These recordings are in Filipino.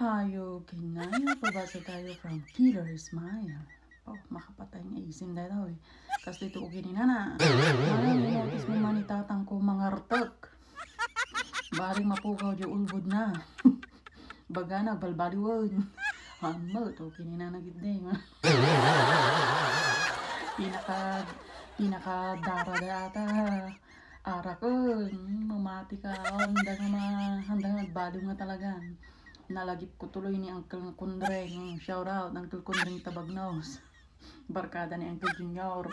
Hayo kinayo pabasa tayo from Killer Smile. Oh, makapatay nga isim dahil daw eh. Kasi ito ugin na. Marami notice mo manitatang ko mga rtak. Baring mapukaw di ulbod na. Baga nagbalbaliwan. Hamo, ito kinina na gitday. Pinaka dara data. Ara ko, mamati ka. Handang nagbaliw nga talaga. Nalagip ko tuloy ni Uncle Kundreng. Shout out, Uncle Kundreng Tabagnos. Barkada ni Uncle Junior.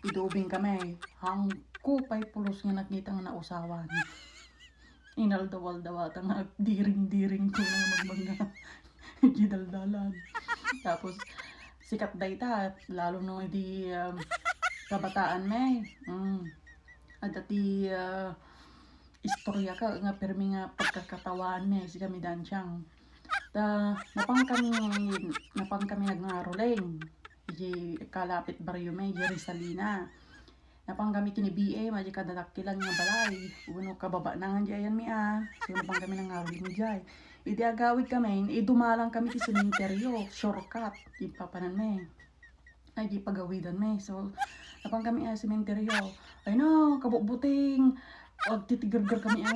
Idubing kami. Hangko pa'y pulos nga nakita nga nausawan. Inaldawal-dawata nga diring-diring ko nga magmanga. Gidaldalan. Tapos sikat dayta. Lalo no di kabataan may. At dati istorya ka nga permi nga pagkakatawan me si kami dansyang napang kami nagngaroling di kalapit baryo me di Rizalina napang kami kini BA maji kadadakilan nga balay uno kababa na nga diyan mi so napang kami nangaroling mi jay iti agawid kami idumalang kami ti sementeryo shortcut di papanan me ay di pagawidan me so napang kami sementeryo ay no kabubuting titigurgur kami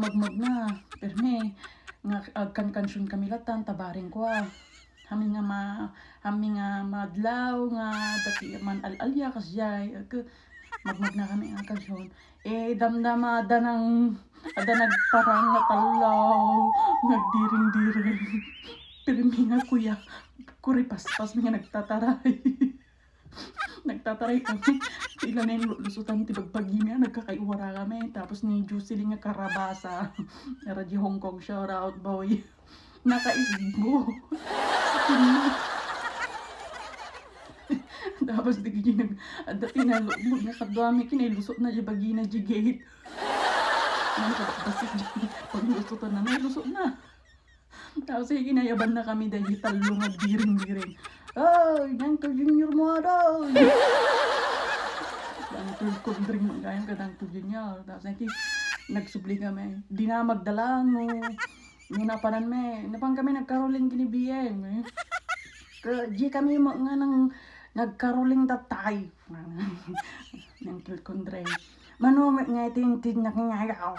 magmag na perme nga agkan-kansyon kami latan tabaring ko hami nga madlaw nga dati man alalya kasjay magmag na kami ang kansyon damdamada ng ada nagparang nga talaw nagdiring-diring perme nga kuya kuripaspas nga nagtataray nagtataray kami ilan na yung lusutan ti bagpagi niya nagkakaiwara kami tapos ni Juicy nga karabasa radyo Hong Kong shout out boy nakaisbo tapos di kanya dati na nga kadwami kinailusot na di bagi na di gate nakapasik paglusutan na lusot na tapos ginayaban na kami dahil talong at diring-diring ay Uncle Junior mo daw Uncle Kundring magayang ka Uncle Junior tapos nagsubli kami di na magdalang napanan me napang kami nagkaroling kinibiyeng di kami nga nang nagkaroling tatay Uncle Kundring manumit nga itintin na kinyayaw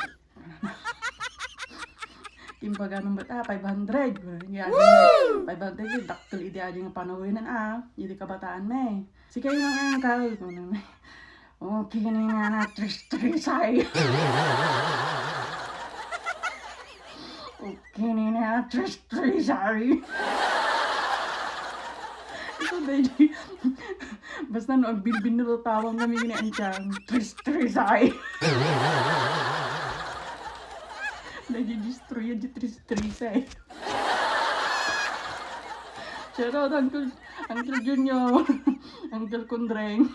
imbaga nung bata 500 yan 500 dakkel iti aja nga panawinan jadi kabataan me si kayo nga angkal okay nga na tris-trisay okay na tris-trisay ito dahil basta no agbilbin na tawang kami ginaansyang tris-trisay nag-destroy yan di tris-trisay shout out Uncle Junior Uncle Kundreng